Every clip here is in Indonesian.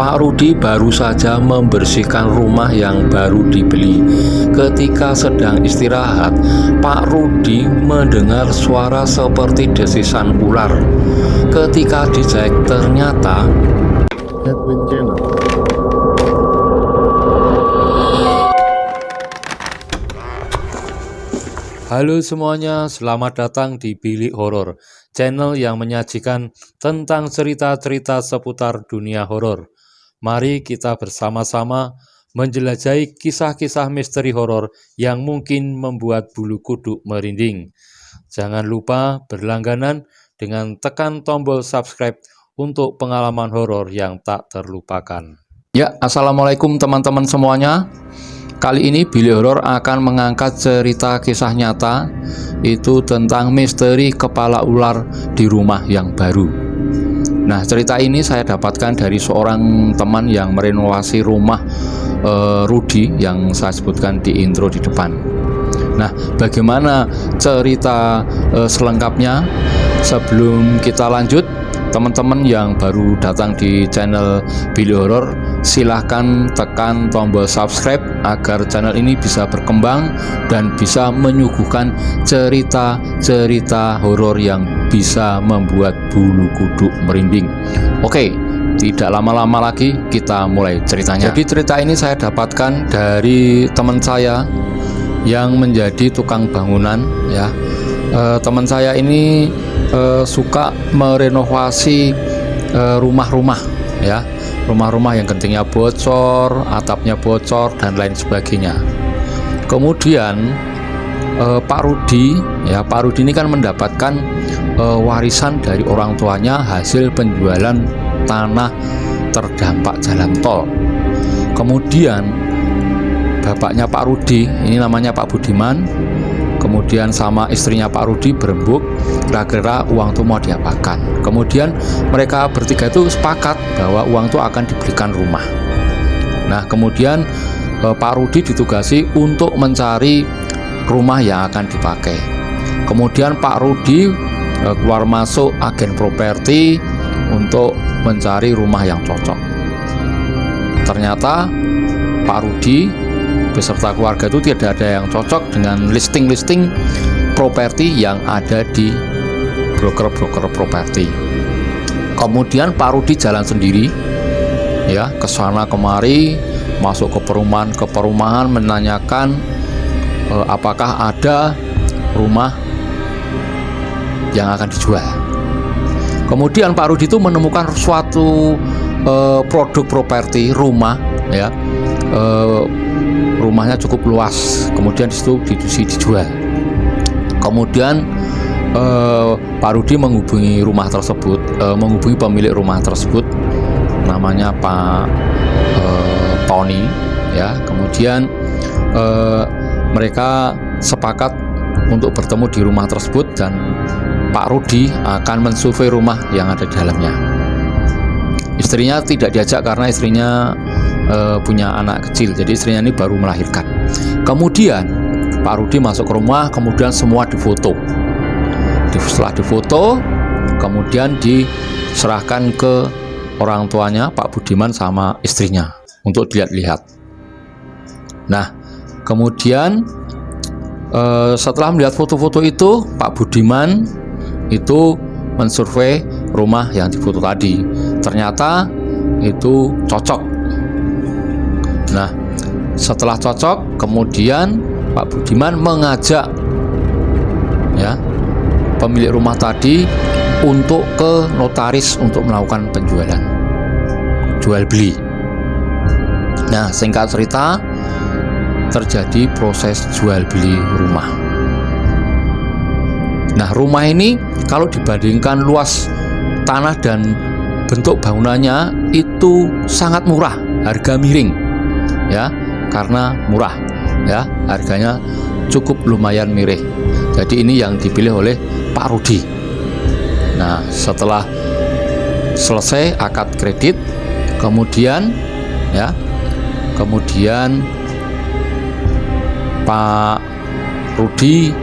Pak Rudi baru saja membersihkan rumah yang baru dibeli. Ketika sedang istirahat, Pak Rudi mendengar suara seperti desisan ular. Ketika dicek, ternyata Edwin Channel. Halo semuanya, selamat datang di Bilik Horor, channel yang menyajikan tentang cerita-cerita seputar dunia horor. Mari kita bersama-sama menjelajahi kisah-kisah misteri horor yang mungkin membuat bulu kuduk merinding. Jangan lupa berlangganan dengan tekan tombol subscribe untuk pengalaman horor yang tak terlupakan. Ya, assalamualaikum teman-teman semuanya. Kali ini Bilik Horor akan mengangkat cerita kisah nyata, itu tentang misteri kepala ular di rumah yang baru. Nah, cerita ini saya dapatkan dari seorang teman yang merenovasi rumah Rudi yang saya sebutkan di intro di depan. Nah, bagaimana cerita selengkapnya? Sebelum kita lanjut, teman-teman yang baru datang di channel Bilik Horor, silahkan tekan tombol subscribe agar channel ini bisa berkembang dan bisa menyuguhkan cerita-cerita horor yang bisa membuat bulu kuduk merinding. Oke, tidak lama-lama lagi kita mulai ceritanya. Jadi cerita ini saya dapatkan dari teman saya yang menjadi tukang bangunan ya. Teman saya ini suka merenovasi rumah-rumah ya, rumah-rumah yang gentingnya bocor, atapnya bocor dan lain sebagainya. Kemudian Pak Rudi ini kan mendapatkan warisan dari orang tuanya hasil penjualan tanah terdampak jalan tol. Kemudian bapaknya Pak Rudi, ini namanya Pak Budiman, kemudian sama istrinya Pak Rudi berembuk, kira-kira uang itu mau diapakan. Kemudian mereka bertiga itu sepakat bahwa uang itu akan dibelikan rumah. Nah, kemudian Pak Rudi ditugasi untuk mencari rumah yang akan dipakai. Kemudian Pak Rudi keluar masuk agen properti untuk mencari rumah yang cocok. Ternyata Pak Rudi beserta keluarga itu tidak ada yang cocok dengan listing-listing properti yang ada di broker-broker properti. Kemudian Pak Rudi jalan sendiri ya, ke sana kemari, masuk ke perumahan menanyakan apakah ada rumah yang akan dijual. Kemudian Pak Rudi itu menemukan suatu produk properti rumah ya, rumahnya cukup luas, kemudian disitu dijual. Kemudian Pak Rudi menghubungi rumah tersebut, menghubungi pemilik rumah tersebut, namanya Pak Tony ya. Kemudian mereka sepakat untuk bertemu di rumah tersebut dan Pak Rudi akan mensurvei rumah yang ada di dalamnya. Istrinya tidak diajak karena istrinya punya anak kecil, jadi istrinya ini baru melahirkan. Kemudian Pak Rudi masuk ke rumah, kemudian semua difoto. Setelah difoto, kemudian diserahkan ke orang tuanya Pak Budiman sama istrinya untuk dilihat-lihat. Nah, kemudian setelah melihat foto-foto itu, Pak Budiman itu mensurvei rumah yang difoto tadi. Ternyata itu cocok. Nah, setelah cocok, kemudian Pak Budiman mengajak ya pemilik rumah tadi untuk ke notaris untuk melakukan penjualan, jual beli. Nah, singkat cerita, terjadi proses jual beli rumah. Nah, rumah ini kalau dibandingkan luas tanah dan bentuk bangunannya itu sangat murah, harga miring ya, karena murah ya, harganya cukup lumayan miring. Jadi ini yang dipilih oleh Pak Rudi. Nah, setelah selesai akad kredit, kemudian Pak Rudi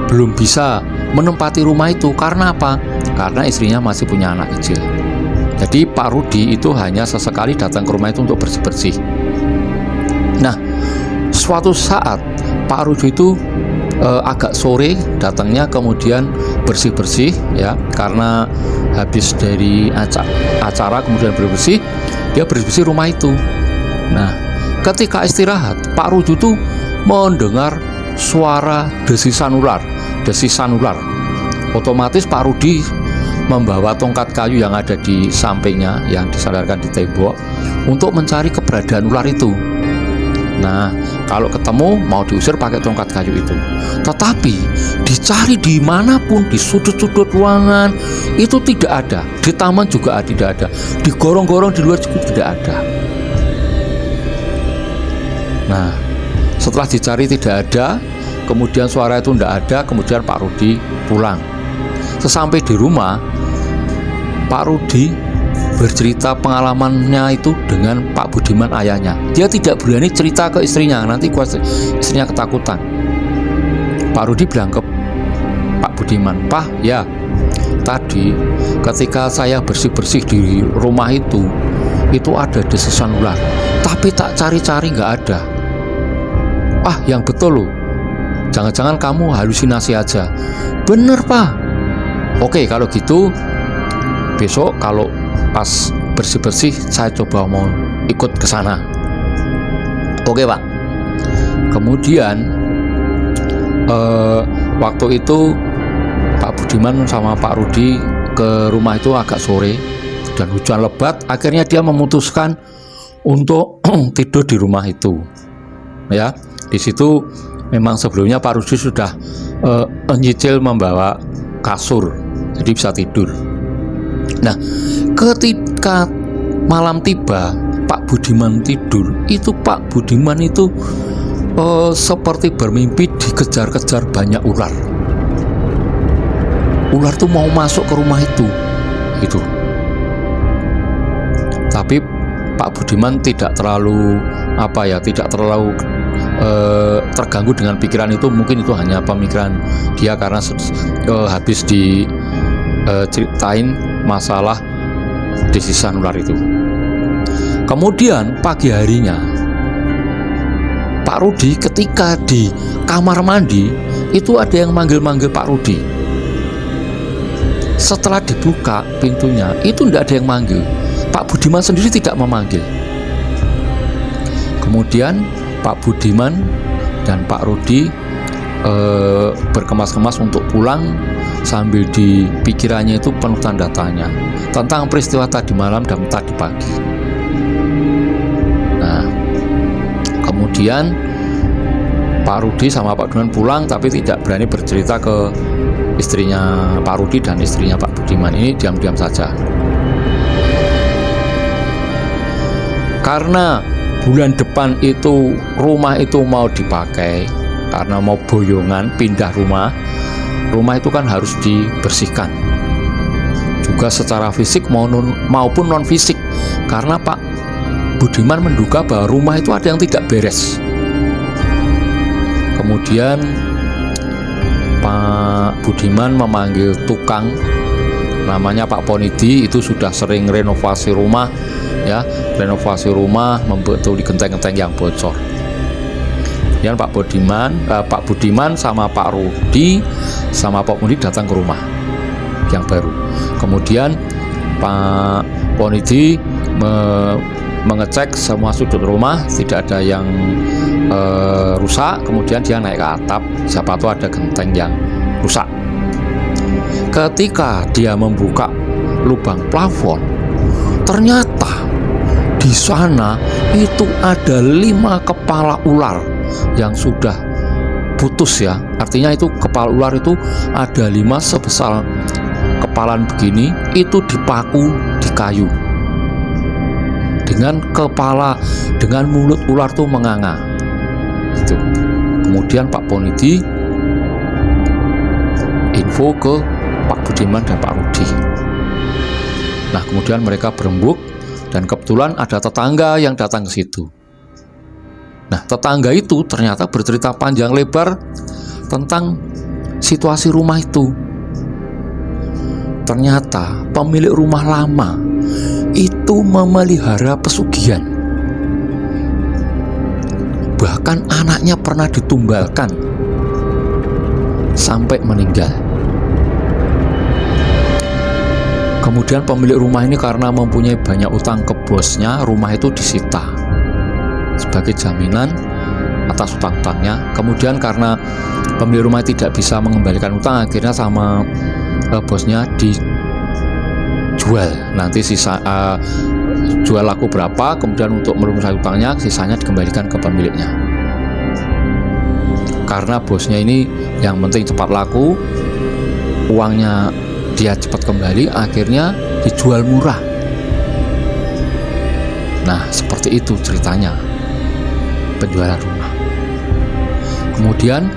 belum bisa menempati rumah itu. Karena apa? Karena istrinya masih punya anak kecil. Jadi Pak Rudi itu hanya sesekali datang ke rumah itu untuk bersih-bersih. Nah, suatu saat Pak Rudi itu agak sore datangnya, kemudian bersih-bersih ya, karena habis dari acara kemudian bersih, dia bersih rumah itu. Nah, ketika istirahat, Pak Rudi itu mendengar suara desisan ular. Otomatis Pak Rudi membawa tongkat kayu yang ada di sampingnya, yang disandarkan di tembok, untuk mencari keberadaan ular itu. Nah, kalau ketemu mau diusir pakai tongkat kayu itu. Tetapi dicari dimanapun, di sudut-sudut ruangan itu tidak ada. Di taman juga tidak ada. Di gorong-gorong di luar juga tidak ada. Nah, setelah dicari tidak ada, kemudian suara itu tidak ada, kemudian Pak Rudi pulang. Sesampai di rumah, Pak Rudi bercerita pengalamannya itu dengan Pak Budiman ayahnya. Dia tidak berani cerita ke istrinya, nanti istrinya ketakutan. Pak Rudi bilang ke Pak Budiman, "Pak, ya, tadi ketika saya bersih-bersih di rumah itu ada desisan ular, tapi tak cari-cari nggak ada." "Ah, yang betul loh, jangan-jangan kamu halusinasi aja." "Bener, Pak." "Oke, kalau gitu besok kalau pas bersih-bersih saya coba mau ikut ke sana." "Oke, Pak." Kemudian waktu itu Pak Budiman sama Pak Rudi ke rumah itu agak sore dan hujan lebat. Akhirnya dia memutuskan untuk tidur di rumah itu. Ya, di situ memang sebelumnya Pak Rudi sudah nyicil membawa kasur, jadi bisa tidur. Nah, ketika malam tiba, Pak Budiman tidur, itu Pak Budiman itu seperti bermimpi dikejar-kejar banyak ular. Ular tuh mau masuk ke rumah itu. Tapi Pak Budiman tidak terlalu terganggu dengan pikiran itu. Mungkin itu hanya pemikiran dia karena habis diceritain masalah desisan ular itu. Kemudian pagi harinya Pak Rudi ketika di kamar mandi itu ada yang manggil-manggil Pak Rudi. Setelah dibuka pintunya itu tidak ada yang manggil. Pak Budiman sendiri tidak memanggil. Kemudian Pak Budiman dan Pak Rudi berkemas-kemas untuk pulang, sambil di pikirannya itu penuh tanda tanya tentang peristiwa tadi malam dan tadi pagi. Nah, kemudian Pak Rudi sama Pak Budiman pulang, tapi tidak berani bercerita ke istrinya Pak Rudi dan istrinya Pak Budiman. Ini diam-diam saja. Karena bulan depan itu rumah itu mau dipakai, karena mau boyongan pindah rumah itu kan harus dibersihkan juga secara fisik maupun non fisik, karena Pak Budiman menduga bahwa rumah itu ada yang tidak beres. Kemudian Pak Budiman memanggil tukang namanya Pak Ponidi, itu sudah sering renovasi rumah membetuli genteng-genteng yang bocor. Kemudian Pak Budiman sama Pak Rudi sama Pak Ponidi datang ke rumah yang baru. Kemudian Pak Ponidi mengecek semua sudut rumah, tidak ada yang rusak. Kemudian dia naik ke atap, siapa tahu ada genteng yang rusak. Ketika dia membuka lubang plafon, ternyata di sana itu ada 5 kepala ular yang sudah putus ya. Artinya itu kepala ular itu ada 5 sebesar kepalan begini, itu dipaku di kayu. Dengan mulut ular tuh menganga. Itu. Kemudian Pak Ponidi info ke Pak Budiman dan Pak Rudi. Nah, kemudian mereka berembuk dan kebetulan ada tetangga yang datang ke situ. Nah, tetangga itu ternyata bercerita panjang lebar tentang situasi rumah itu. Ternyata pemilik rumah lama itu memelihara pesugihan. Bahkan anaknya pernah ditumbalkan sampai meninggal. Kemudian pemilik rumah ini karena mempunyai banyak utang ke bosnya, rumah itu disita sebagai jaminan atas utang-utangnya. Kemudian karena pemilik rumah tidak bisa mengembalikan utang, akhirnya sama bosnya dijual. Nanti sisa jual laku berapa, kemudian untuk melunasi utangnya, sisanya dikembalikan ke pemiliknya. Karena bosnya ini yang penting cepat laku, uangnya dia cepat kembali, akhirnya dijual murah. Nah, seperti itu ceritanya penjualan rumah. Kemudian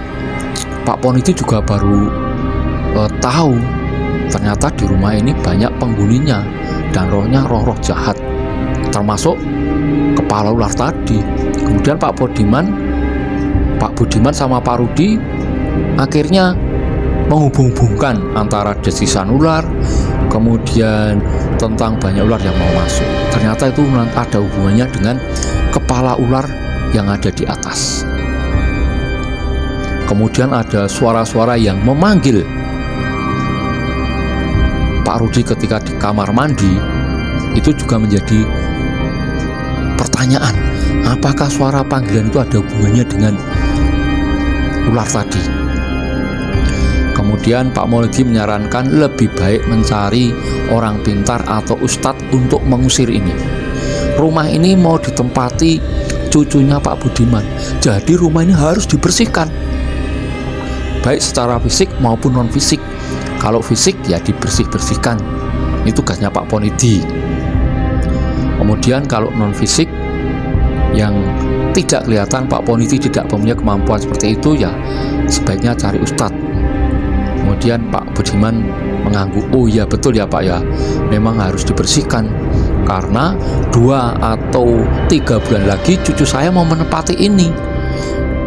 Pak Pon itu juga baru tahu ternyata di rumah ini banyak penghuninya dan rohnya roh-roh jahat, termasuk kepala ular tadi. Kemudian Pak Budiman sama Pak Rudi akhirnya menghubung-hubungkan antara desisan ular, kemudian tentang banyak ular yang mau masuk. Ternyata itu ada hubungannya dengan kepala ular yang ada di atas. Kemudian ada suara-suara yang memanggil Pak Rudi ketika di kamar mandi. Itu juga menjadi pertanyaan, apakah suara panggilan itu ada hubungannya dengan ular tadi. Kemudian Pak Maulidi menyarankan lebih baik mencari orang pintar atau ustadz untuk mengusir ini. Rumah ini mau ditempati cucunya Pak Budiman, jadi rumah ini harus dibersihkan, baik secara fisik maupun non fisik. Kalau fisik ya dibersih-bersihkan, itu tugasnya Pak Ponidi. Kemudian kalau non fisik yang tidak kelihatan, Pak Ponidi tidak punya kemampuan seperti itu, ya sebaiknya cari ustadz. Kemudian Pak Budiman mengangguk, oh ya betul ya Pak ya, memang harus dibersihkan karena 2 atau 3 bulan lagi cucu saya mau menempati ini.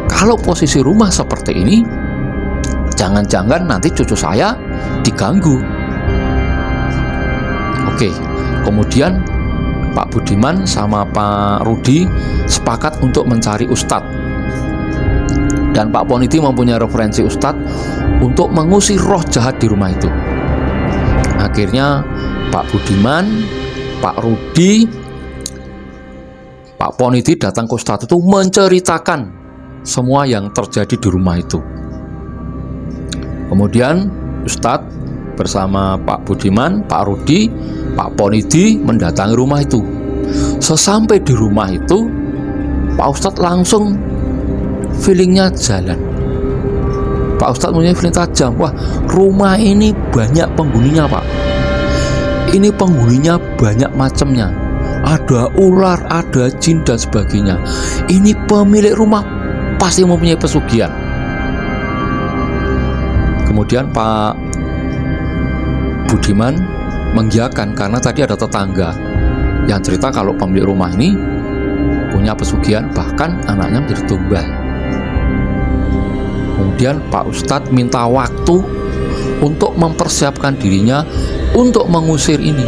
Kalau posisi rumah seperti ini, jangan-jangan nanti cucu saya diganggu. Oke, kemudian Pak Budiman sama Pak Rudi sepakat untuk mencari ustadz. Dan Pak Ponidi mempunyai referensi ustadz untuk mengusir roh jahat di rumah itu. Akhirnya Pak Budiman, Pak Rudi, Pak Ponidi datang ke ustadz itu menceritakan semua yang terjadi di rumah itu. Kemudian ustadz bersama Pak Budiman, Pak Rudi, Pak Ponidi mendatangi rumah itu. Sesampai di rumah itu, Pak Ustadz langsung feelingnya jalan. Pak Ustadz punya feeling tajam. Wah, rumah ini banyak penghuninya Pak. Ini penghuninya banyak macamnya. Ada ular, ada jin dan sebagainya. Ini pemilik rumah pasti mempunyai pesugihan. Kemudian Pak Budiman mengiyakan karena tadi ada tetangga yang cerita kalau pemilik rumah ini punya pesugihan, bahkan anaknya menjadi tumbal. Kemudian Pak Ustadz minta waktu untuk mempersiapkan dirinya untuk mengusir ini,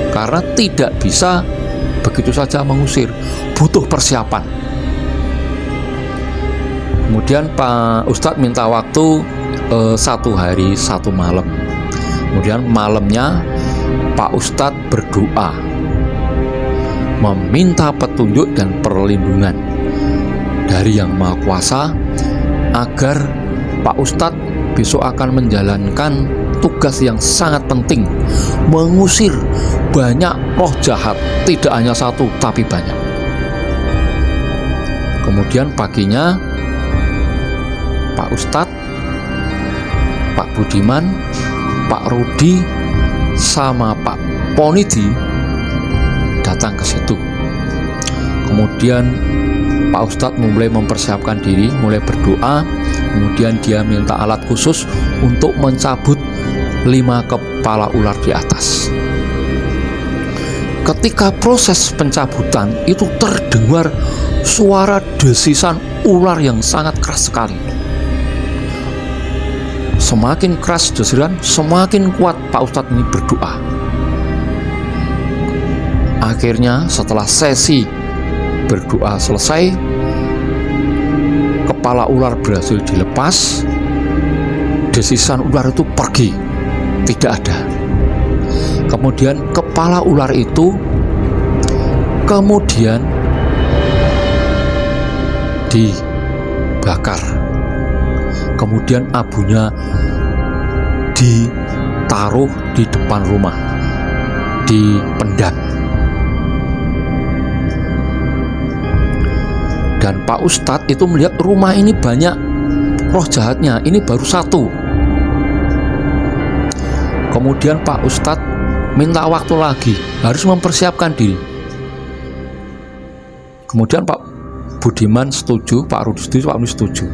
karena tidak bisa begitu saja mengusir, butuh persiapan. Kemudian Pak Ustadz minta waktu 1 hari 1 malam. Kemudian malamnya Pak Ustadz berdoa meminta petunjuk dan perlindungan dari Yang Maha Kuasa agar Pak Ustadz besok akan menjalankan tugas yang sangat penting, mengusir banyak roh jahat, tidak hanya 1 tapi banyak. Kemudian paginya Pak Ustadz, Pak Budiman, Pak Rudi sama Pak Ponidi datang ke situ. Kemudian Pak Ustadz mulai mempersiapkan diri, mulai berdoa. Kemudian dia minta alat khusus untuk mencabut 5 kepala ular di atas. Ketika proses pencabutan itu terdengar suara desisan ular yang sangat keras sekali. Semakin keras desiran, semakin kuat Pak Ustadz ini berdoa. Akhirnya setelah sesi berdoa selesai, kepala ular berhasil dilepas. Desisan ular itu pergi, tidak ada. Kemudian kepala ular itu kemudian dibakar. Kemudian abunya ditaruh di depan rumah, dipendam. Dan Pak Ustadz itu melihat rumah ini banyak roh jahatnya, ini baru satu. Kemudian Pak Ustadz minta waktu lagi, harus mempersiapkan diri. Kemudian Pak Budiman setuju, Pak Rudi setuju, Pak Rudi setuju.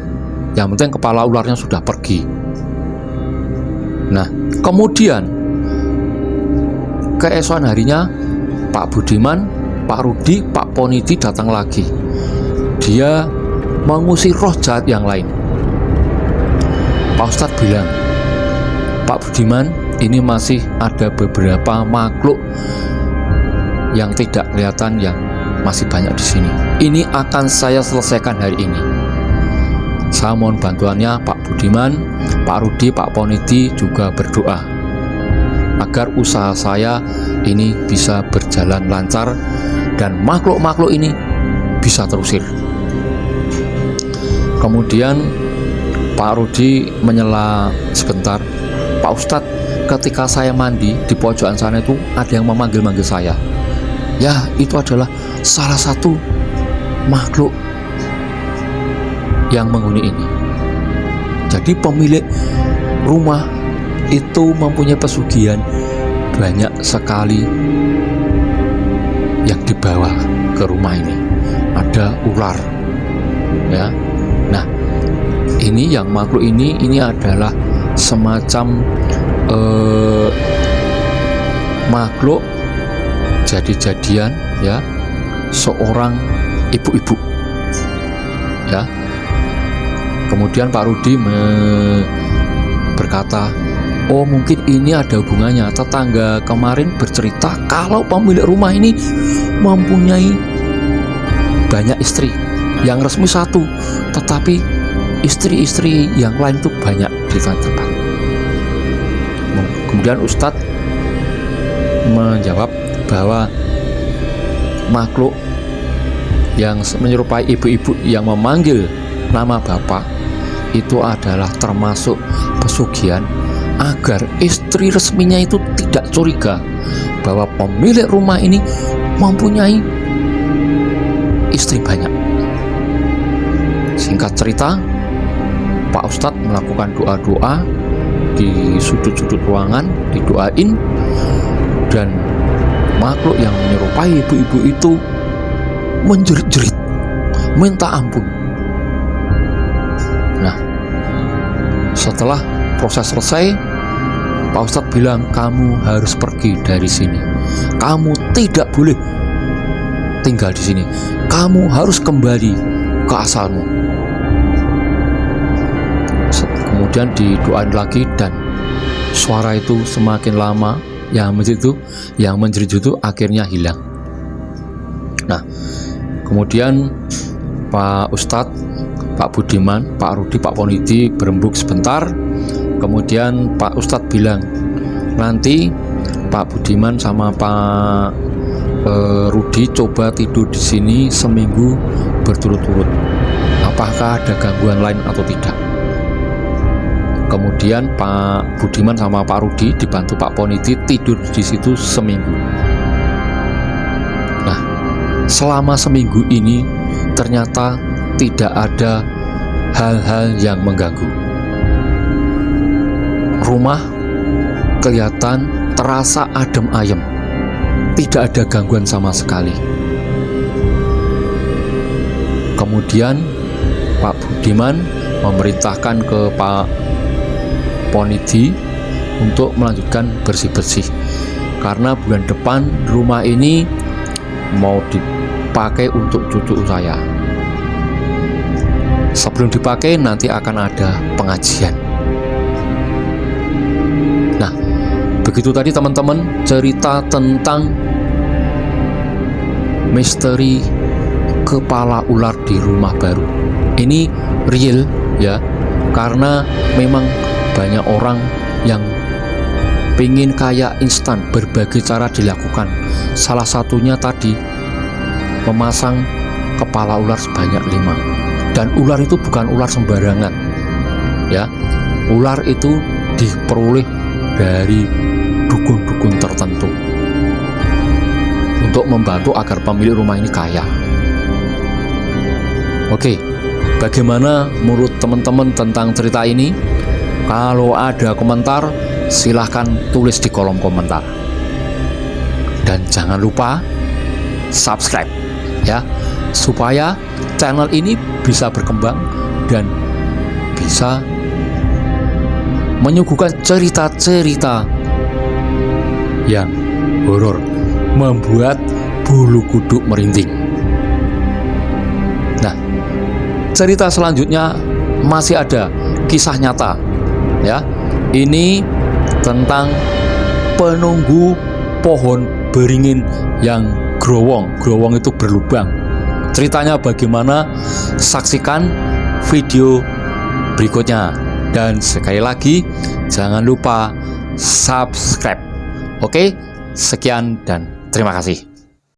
Yang penting kepala ularnya sudah pergi. Nah, kemudian keesokan harinya Pak Budiman, Pak Rudi, Pak Ponidi datang lagi. Dia mengusir roh jahat yang lain. Pak Ustadz bilang, Pak Budiman, ini masih ada beberapa makhluk yang tidak kelihatan yang masih banyak di sini. Ini akan saya selesaikan hari ini. Saya mohon bantuannya Pak Budiman, Pak Rudi, Pak Ponidi juga berdoa agar usaha saya ini bisa berjalan lancar dan makhluk-makhluk ini bisa terusir. Kemudian Pak Rudi menyela sebentar, Pak Ustadz, ketika saya mandi di pojokan sana itu ada yang memanggil-manggil saya. Ya, itu adalah salah satu makhluk yang menghuni ini. Jadi pemilik rumah itu mempunyai pesugihan banyak sekali yang dibawa ke rumah ini. Ada ular, ya. Nah, ini yang makhluk ini adalah semacam makhluk jadi-jadian, ya, seorang ibu-ibu, ya. Kemudian Pak Rudi berkata, oh mungkin ini ada hubungannya. Tetangga kemarin bercerita kalau pemilik rumah ini mempunyai banyak istri, yang resmi satu, tetapi istri-istri yang lain itu banyak di tempat. Kemudian Ustadz menjawab bahwa makhluk yang menyerupai ibu-ibu yang memanggil nama bapak itu adalah termasuk pesugihan agar istri resminya itu tidak curiga bahwa pemilik rumah ini mempunyai istri banyak. Singkat cerita, Pak Ustadz melakukan doa-doa di sudut-sudut ruangan, didoain, dan makhluk yang menyerupai ibu-ibu itu menjerit-jerit, minta ampun. Nah, setelah proses selesai, Pak Ustadz bilang, kamu harus pergi dari sini. Kamu tidak boleh tinggal di sini. Kamu harus kembali ke asalmu. Kemudian didoain lagi dan suara itu semakin lama yang menjerit itu akhirnya hilang. Nah, kemudian Pak Ustadz, Pak Budiman, Pak Rudi, Pak Ponidi berembuk sebentar. Kemudian Pak Ustadz bilang, nanti Pak Budiman sama Pak Rudi coba tidur di sini seminggu berturut-turut. Apakah ada gangguan lain atau tidak? Kemudian Pak Budiman sama Pak Rudi dibantu Pak Ponidi tidur di situ seminggu. Nah, selama seminggu ini ternyata tidak ada hal-hal yang mengganggu. Rumah kelihatan terasa adem ayem, tidak ada gangguan sama sekali. Kemudian Pak Budiman memerintahkan ke Pak Ponidi untuk melanjutkan bersih-bersih, karena bulan depan rumah ini mau dipakai untuk cucu saya. Sebelum dipakai nanti akan ada pengajian. Nah, begitu tadi teman-teman cerita tentang misteri kepala ular di rumah baru. Ini real ya, karena memang banyak orang yang pengen kaya instan, berbagai cara dilakukan. Salah satunya tadi memasang kepala ular sebanyak 5. Dan ular itu bukan ular sembarangan ya. Ular itu diperoleh dari dukun-dukun tertentu untuk membantu agar pemilik rumah ini kaya. Oke, bagaimana menurut teman-teman tentang cerita ini? Kalau ada komentar, silahkan tulis di kolom komentar. Dan jangan lupa subscribe ya, supaya channel ini bisa berkembang dan bisa menyuguhkan cerita-cerita yang horor, membuat bulu kuduk merinding. Nah, cerita selanjutnya masih ada kisah nyata ya. Ini tentang penunggu pohon beringin yang growong. Growong itu berlubang. Ceritanya bagaimana? Saksikan video berikutnya. Dan sekali lagi, jangan lupa subscribe. Oke, sekian dan terima kasih.